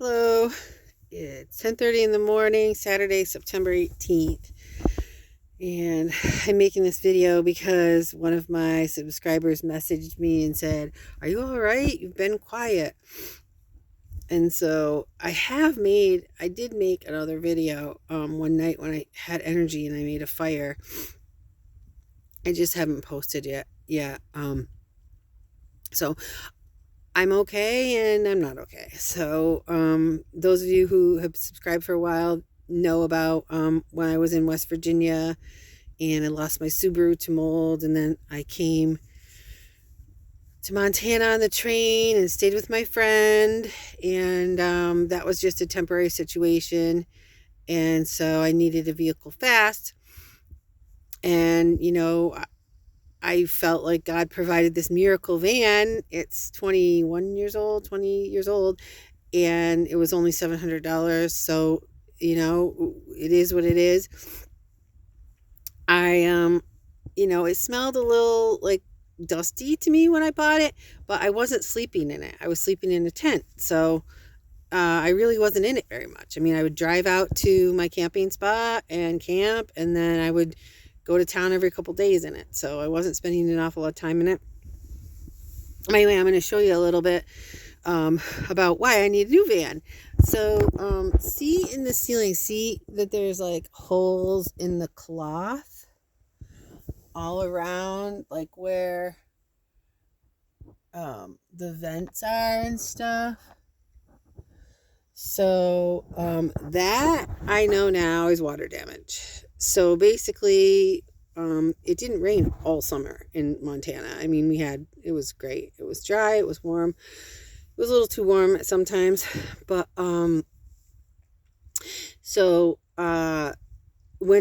Hello. It's 10:30 in the morning, Saturday, September 18th. And I'm making this video because one of my subscribers messaged me and said, "Are you all right? You've been quiet." And so I did make another video one night when I had energy and I made a fire. I just haven't posted yet. So I'm okay and I'm not okay. So, those of you who have subscribed for a while know about when I was in West Virginia and I lost my Subaru to mold, and then I came to Montana on the train and stayed with my friend, and that was just a temporary situation. And so I needed a vehicle fast, and I felt like God provided this miracle van. It's 20 years old, and it was only $700. So, it is what it is. It smelled a little like dusty to me when I bought it, but I wasn't sleeping in it. I was sleeping in a tent. So, I really wasn't in it very much. I mean, I would drive out to my camping spot and camp, and then I would go to town every couple days in it. So I wasn't spending an awful lot of time in it. Anyway, I'm going to show you a little bit about why I need a new van. So, see in the ceiling, see that there's like holes in the cloth all around, like where the vents are and stuff. So, that I know now is water damage. So basically, it didn't rain all summer in Montana. I mean, it was great. It was dry, it was warm. It was a little too warm sometimes, but when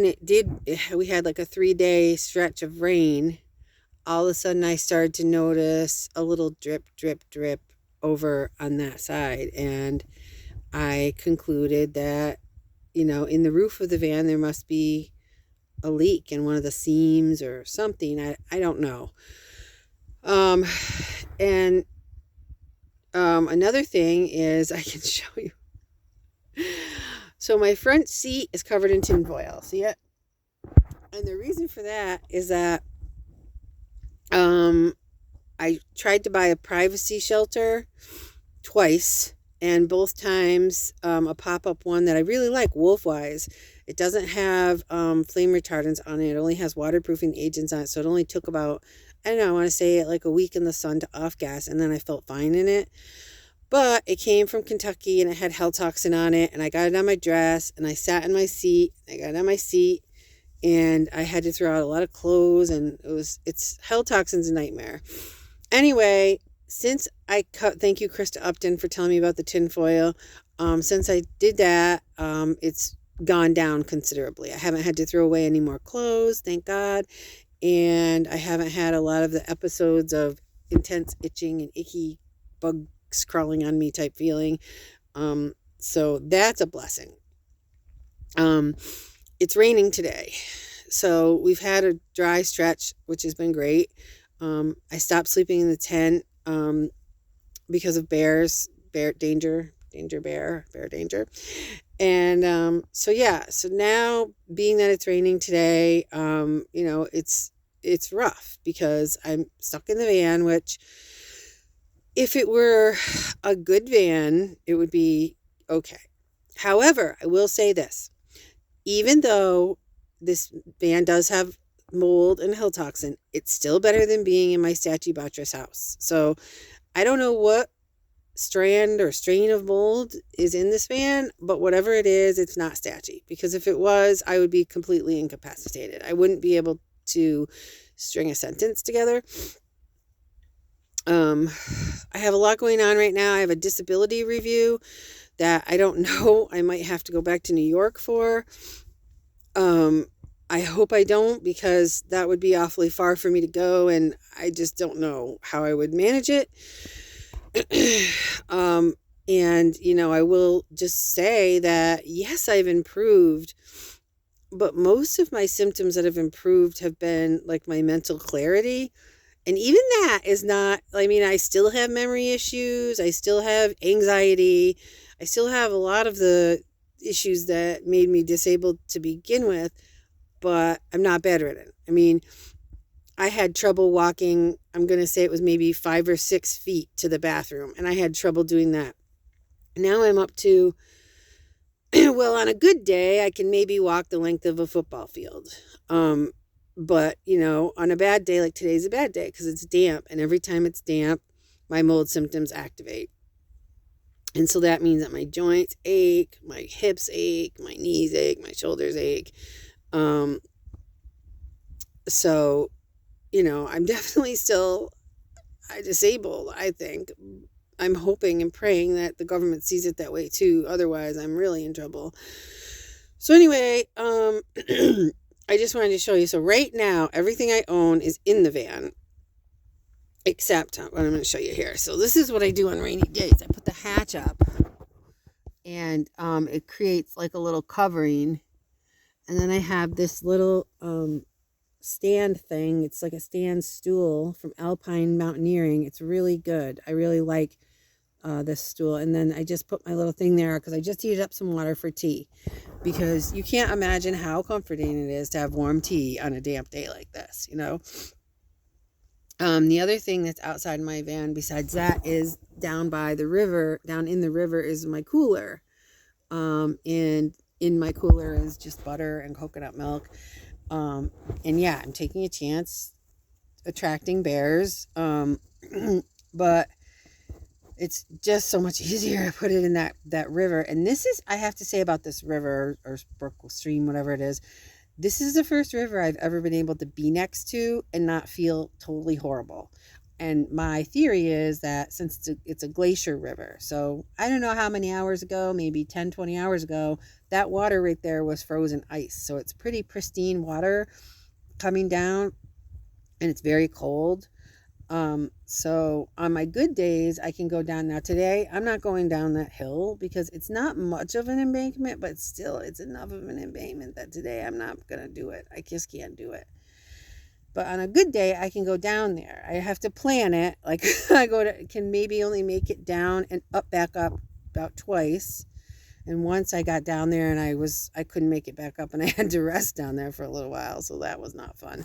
it did, we had like a 3-day stretch of rain. All of a sudden I started to notice a little drip, drip, drip over on that side, and I concluded that, in the roof of the van there must be a leak in one of the seams or something. I don't know. And another thing is, I can show you. So my front seat is covered in tinfoil. See it? And the reason for that is that I tried to buy a privacy shelter twice, and both times a pop-up one that I really like, Wolfwise. It doesn't have flame retardants on it. It only has waterproofing agents on it. So it only took about, I don't know, I want to say like a week in the sun to off gas, and then I felt fine in it. But it came from Kentucky and it had hell toxin on it, and I got it on my dress, and I sat in my seat. I got it on my seat, and I had to throw out a lot of clothes, and it's hell toxin's a nightmare. Anyway, since thank you, Krista Upton, for telling me about the tinfoil. Since I did that, it's gone down considerably. I haven't had to throw away any more clothes, thank God. And I haven't had a lot of the episodes of intense itching and icky bugs crawling on me type feeling. So that's a blessing. It's raining today. So we've had a dry stretch, which has been great. I stopped sleeping in the tent because of bear danger. And so now, being that it's raining today, it's rough because I'm stuck in the van, which, if it were a good van, it would be okay. However, I will say this: even though this van does have mold and hill toxin, it's still better than being in my Saatchi Buttress house. So I don't know what strand or strain of mold is in this van, but whatever it is, it's not Saatchi, because if it was, I would be completely incapacitated. I wouldn't be able to string a sentence together. I have a lot going on right now. I have a disability review that I don't know, I might have to go back to New York for. I hope I don't, because that would be awfully far for me to go, and I just don't know how I would manage it. And I will just say that, yes, I've improved, but most of my symptoms that have improved have been like my mental clarity. And even that is not, I mean, I still have memory issues. I still have anxiety. I still have a lot of the issues that made me disabled to begin with, but I'm not bedridden. I mean, I had trouble walking. I'm going to say it was maybe 5 or 6 feet to the bathroom, and I had trouble doing that. Now I'm up to, well, on a good day, I can maybe walk the length of a football field. But, on a bad day, like today's a bad day because it's damp. And every time it's damp, my mold symptoms activate. And so that means that my joints ache, my hips ache, my knees ache, my shoulders ache. So, I'm definitely still disabled, I think. I'm hoping and praying that the government sees it that way too. Otherwise, I'm really in trouble. So anyway, I just wanted to show you. So right now, everything I own is in the van, except what I'm going to show you here. So this is what I do on rainy days. I put the hatch up, and it creates like a little covering. And then I have this little stand thing. It's like a stand stool from Alpine Mountaineering. It's really good. I really like this stool. And then I just put my little thing there because I just heated up some water for tea, because you can't imagine how comforting it is to have warm tea on a damp day like this, The other thing that's outside my van besides that is down by the river. Down in the river is my cooler. And in my cooler is just butter and coconut milk. And yeah, I'm taking a chance attracting bears. But it's just so much easier to put it in that river. And this is, I have to say about this river or brook, stream, whatever it is, this is the first river I've ever been able to be next to and not feel totally horrible. And my theory is that since it's a glacier river, so I don't know how many hours ago, maybe 10, 20 hours ago, that water right there was frozen ice. So it's pretty pristine water coming down, and it's very cold. So on my good days, I can go down. Now today, I'm not going down that hill because it's not much of an embankment, but still it's enough of an embankment that today I'm not going to do it. I just can't do it. But on a good day, I can go down there. I have to plan it. Like can maybe only make it down and back up about twice. And once I got down there and I couldn't make it back up, and I had to rest down there for a little while. So that was not fun.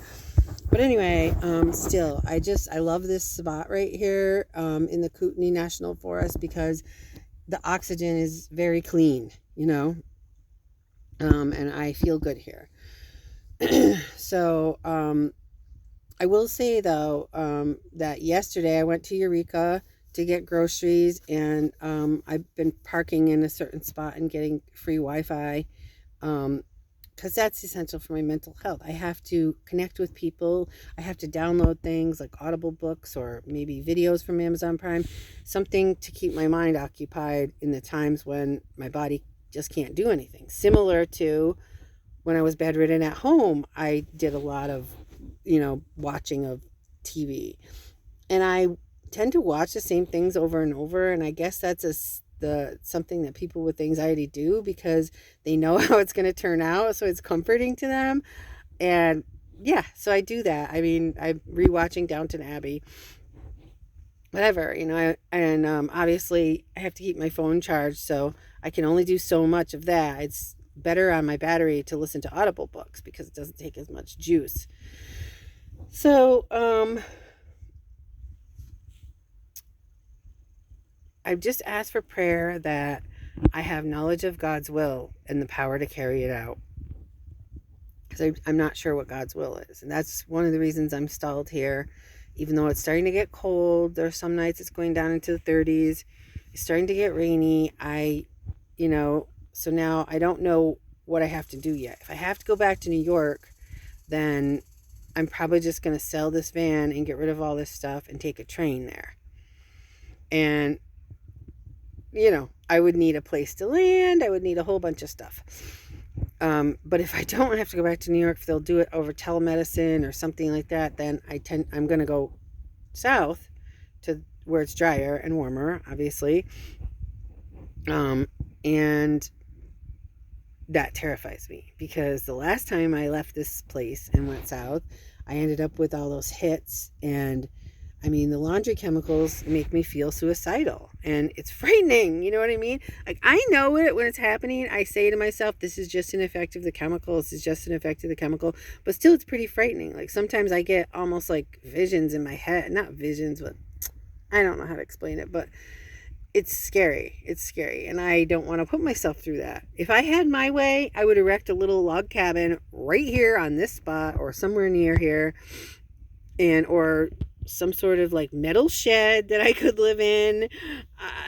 But anyway, still, I love this spot right here in the Kootenai National Forest because the oxygen is very clean, and I feel good here. So, I will say though, that yesterday I went to Eureka to get groceries, and I've been parking in a certain spot and getting free Wi-Fi, because that's essential for my mental health. I have to connect with people. I have to download things like Audible books or maybe videos from Amazon Prime, something to keep my mind occupied in the times when my body just can't do anything. Similar to when I was bedridden at home, I did a lot of, watching of TV. And I tend to watch the same things over and over, and I guess that's something that people with anxiety do because they know how it's going to turn out, so it's comforting to them. And yeah, so I do that. I mean, I'm rewatching Downton Abbey, whatever, and obviously I have to keep my phone charged, so I can only do so much of that. It's better on my battery to listen to Audible books because it doesn't take as much juice. So I've just asked for prayer that I have knowledge of God's will and the power to carry it out, because I'm not sure what God's will is. And that's one of the reasons I'm stalled here. Even though it's starting to get cold, there are some nights it's going down into the 30s. It's starting to get rainy. So now I don't know what I have to do yet. If I have to go back to New York, then I'm probably just going to sell this van and get rid of all this stuff and take a train there. And I would need a place to land. I would need a whole bunch of stuff. But if I don't have to go back to New York, if they'll do it over telemedicine or something like that, then I'm going to go south to where it's drier and warmer, obviously. And that terrifies me because the last time I left this place and went south, I ended up with all those hits, and I mean, the laundry chemicals make me feel suicidal, and it's frightening. You know what I mean? Like, I know it when it's happening. I say to myself, this is just an effect of the chemical. This is just an effect of the chemical. But still, it's pretty frightening. Like, sometimes I get almost like visions in my head. Not visions, but I don't know how to explain it. But it's scary. It's scary. And I don't want to put myself through that. If I had my way, I would erect a little log cabin right here on this spot or somewhere near here. Or some sort of like metal shed that I could live in.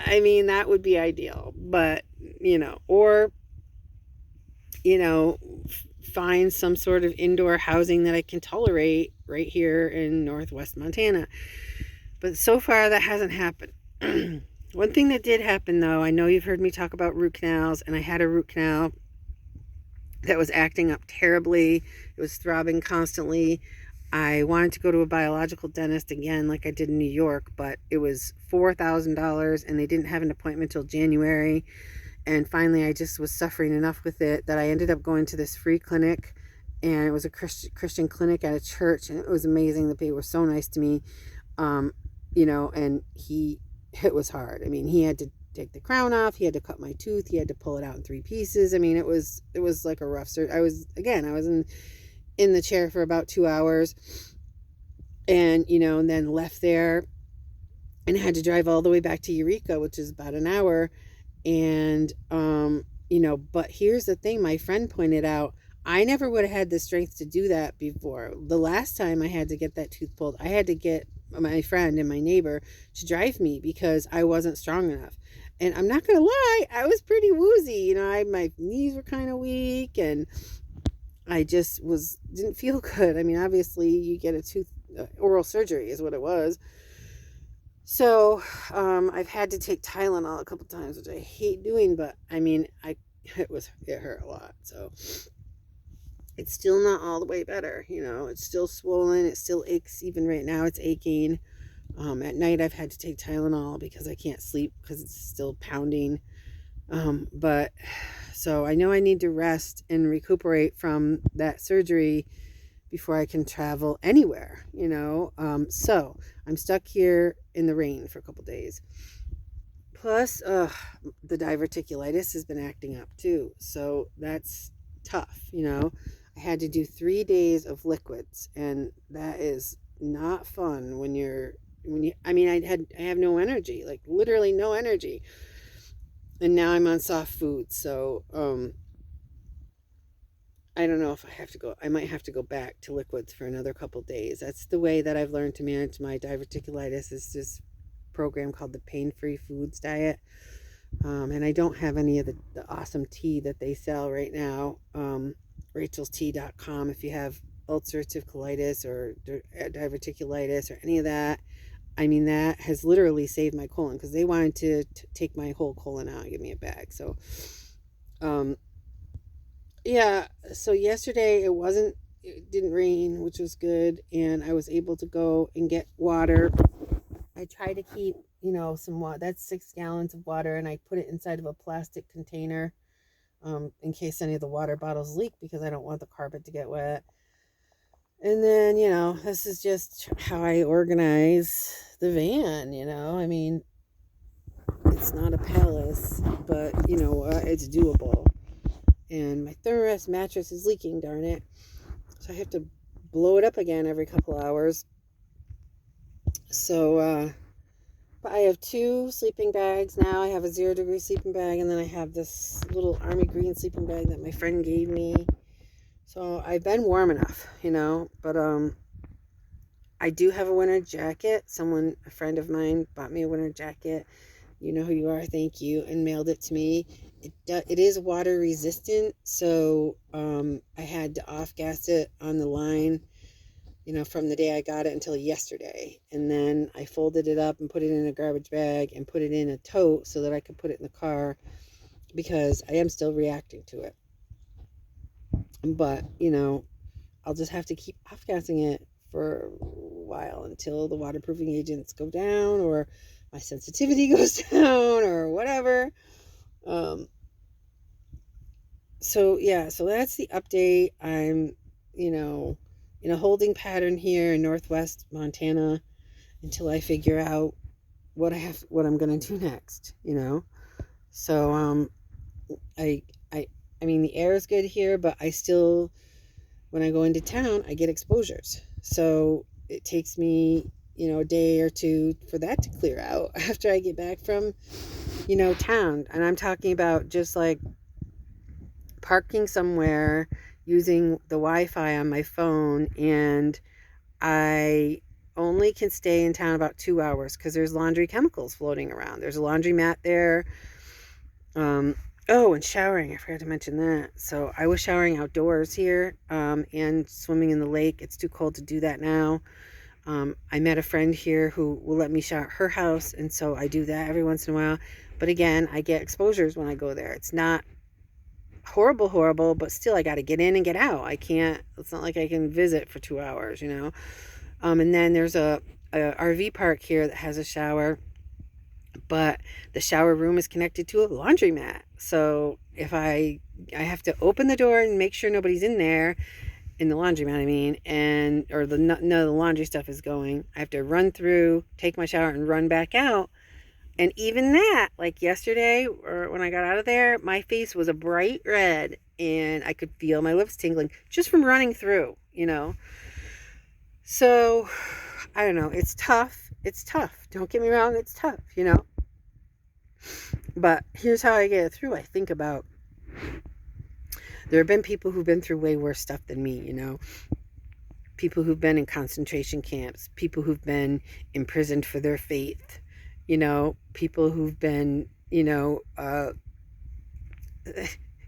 I mean, that would be ideal. But, or, find some sort of indoor housing that I can tolerate right here in Northwest Montana. But so far that hasn't happened. One thing that did happen though, I know you've heard me talk about root canals, and I had a root canal that was acting up terribly. It was throbbing constantly. I wanted to go to a biological dentist again, like I did in New York, but it was $4,000 and they didn't have an appointment till January. And finally, I just was suffering enough with it that I ended up going to this free clinic, and it was a Christian clinic at a church, and it was amazing. The people were so nice to me, and it was hard. I mean, he had to take the crown off, he had to cut my tooth, he had to pull it out in 3 pieces. I mean, it was like a rough surgery. I was in the chair for about 2 hours, and then left there and had to drive all the way back to Eureka, which is about an hour. And but here's the thing, my friend pointed out, I never would have had the strength to do that before. The last time I had to get that tooth pulled, I had to get my friend and my neighbor to drive me because I wasn't strong enough. And I'm not gonna lie, I was pretty woozy. My knees were kind of weak, and I just didn't feel good. I mean, obviously you get a tooth, oral surgery is what it was. So, I've had to take Tylenol a couple times, which I hate doing, but I mean, it hurt a lot. So it's still not all the way better. It's still swollen. It still aches. Even right now it's aching. At night I've had to take Tylenol because I can't sleep because it's still pounding. But so I know I need to rest and recuperate from that surgery before I can travel anywhere, so I'm stuck here in the rain for a couple days. Plus, the diverticulitis has been acting up too. So that's tough, I had to do 3 days of liquids, and that is not fun I have no energy, like literally no energy. And now I'm on soft food. So, I don't know if I might have to go back to liquids for another couple days. That's the way that I've learned to manage my diverticulitis, is this program called the Pain-Free Foods Diet. And I don't have any of the awesome tea that they sell right now. Rachel'sTea.com, if you have ulcerative colitis or diverticulitis or any of that. I mean, that has literally saved my colon, because they wanted to take my whole colon out and give me a bag. So, yeah, so yesterday it didn't rain, which was good, and I was able to go and get water. I try to keep, some water. That's 6 gallons of water, and I put it inside of a plastic container, in case any of the water bottles leak, because I don't want the carpet to get wet. And then, this is just how I organize the van, I mean, it's not a palace, but, it's doable. And my Thermarest mattress is leaking, darn it. So I have to blow it up again every couple hours. So, but I have 2 sleeping bags now. I have a 0-degree sleeping bag, and then I have this little army green sleeping bag that my friend gave me. So I've been warm enough, but I do have a winter jacket. A friend of mine bought me a winter jacket. You know who you are, thank you, and mailed it to me. It is water resistant, so I had to off-gas it on the line, from the day I got it until yesterday. And then I folded it up and put it in a garbage bag and put it in a tote so that I could put it in the car, because I am still reacting to it. But, I'll just have to keep off-gassing it for a while until the waterproofing agents go down, or my sensitivity goes down, or whatever. So that's the update. I'm, in a holding pattern here in Northwest Montana, until I figure out what I'm going to do next, So, I, I, I mean, the air is good here, but I still, when I go into town, I get exposures. So it takes me, a day or two for that to clear out after I get back from, town. And I'm talking about just like parking somewhere using the Wi-Fi on my phone, and I only can stay in town about 2 hours because there's laundry chemicals floating around. There's a laundromat there. Oh, and showering. I forgot to mention that. So I was showering outdoors here, and swimming in the lake. It's too cold to do that now. I met a friend here who will let me shower at her house, and so I do that every once in a while. But again, I get exposures when I go there. It's not horrible, but still I got to get in and get out. It's not like I can visit for 2 hours, And then there's a RV park here that has a shower, but the shower room is connected to a laundromat. So if I have to open the door and make sure nobody's in there, in the laundromat, or none of the laundry stuff is going. I have to run through, take my shower, and run back out. And even that, like yesterday, or when I got out of there, my face was a bright red, and I could feel my lips tingling just from running through, So, I don't know. It's tough. Don't get me wrong. It's tough, But here's how I get it through. I think about, there have been people who've been through way worse stuff than me, People who've been in concentration camps, people who've been imprisoned for their faith, people who've been,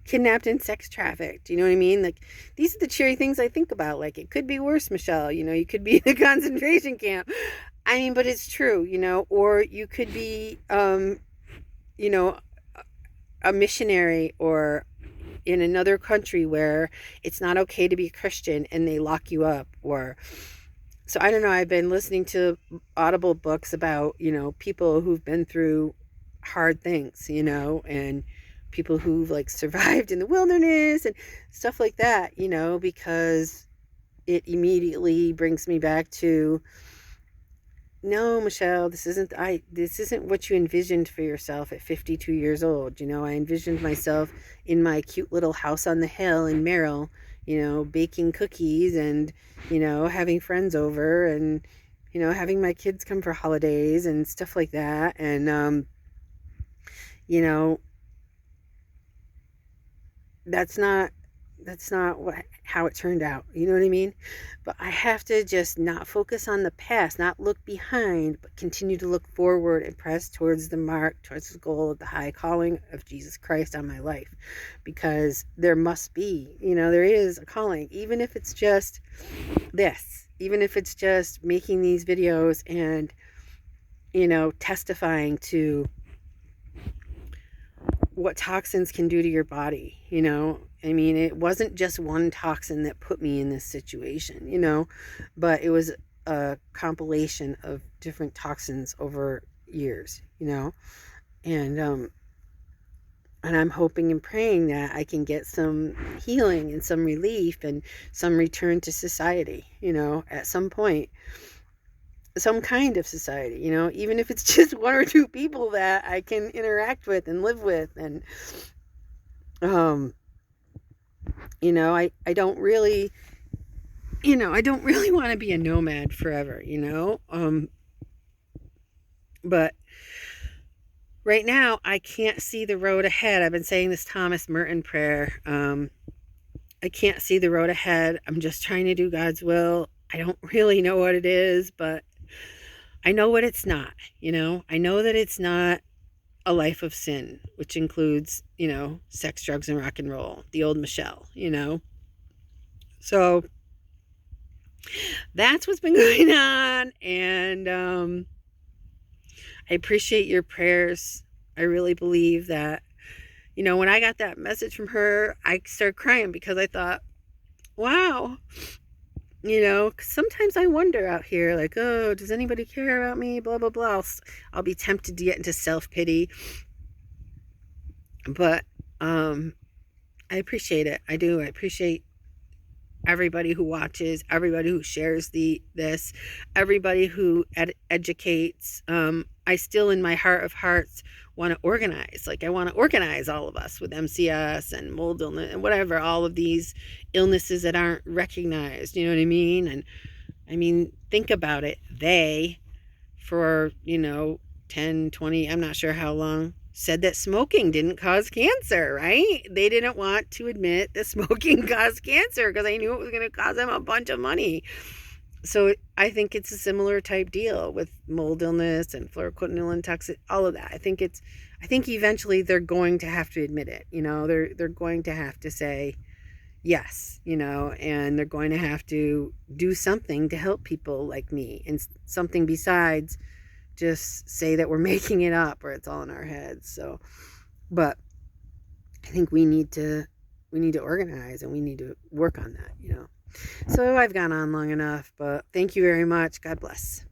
kidnapped and sex trafficked. You know what I mean? Like, these are the cheery things I think about. Like, it could be worse, Michelle. You could be in a concentration camp. But it's true, or you could be, a missionary, or in another country where it's not okay to be a Christian and they lock you up. So I don't know, I've been listening to Audible books about, people who've been through hard things, and people who've like survived in the wilderness and stuff like that, because it immediately brings me back to, no, Michelle, this isn't what you envisioned for yourself at 52 years old. I envisioned myself in my cute little house on the hill in Merrill, baking cookies and, having friends over and, having my kids come for holidays and stuff like that. And, that's not how it turned out. You know what I mean? But I have to just not focus on the past, not look behind, but continue to look forward and press towards the mark, towards the goal of the high calling of Jesus Christ on my life. Because there must be, there is a calling, even if it's just this, even if it's just making these videos and, testifying to what toxins can do to your body, it wasn't just one toxin that put me in this situation, but it was a compilation of different toxins over years, and I'm hoping and praying that I can get some healing and some relief and some return to society, at some point. Some kind of society, even if it's just one or two people that I can interact with and live with. And, I don't really, I don't really want to be a nomad forever, but right now I can't see the road ahead. I've been saying this Thomas Merton prayer. I can't see the road ahead. I'm just trying to do God's will. I don't really know what it is, but I know what it's not, I know that it's not a life of sin, which includes, sex, drugs, and rock and roll, the old Michelle, So that's what's been going on. And I appreciate your prayers. I really believe that, when I got that message from her, I started crying because I thought, wow. 'Cause sometimes I wonder out here, like, oh, does anybody care about me? Blah, blah, blah. I'll be tempted to get into self-pity. But I appreciate it. I do. I appreciate everybody who watches, everybody who shares this, everybody who educates. I still, in my heart of hearts, want to organize. Like, I want to organize all of us with MCS and mold illness and whatever, all of these illnesses that aren't recognized. You know what I mean? And I mean, think about it. They, for, 10, 20, I'm not sure how long, said that smoking didn't cause cancer, right? They didn't want to admit that smoking caused cancer because they knew it was going to cost them a bunch of money. So I think it's a similar type deal with mold illness and fluoroquinolone toxic, all of that. I think eventually they're going to have to admit it. They're going to have to say yes, and they're going to have to do something to help people like me, and something besides just say that we're making it up or it's all in our heads. So, but I think we need to organize, and we need to work on that. So I've gone on long enough, but thank you very much. God bless.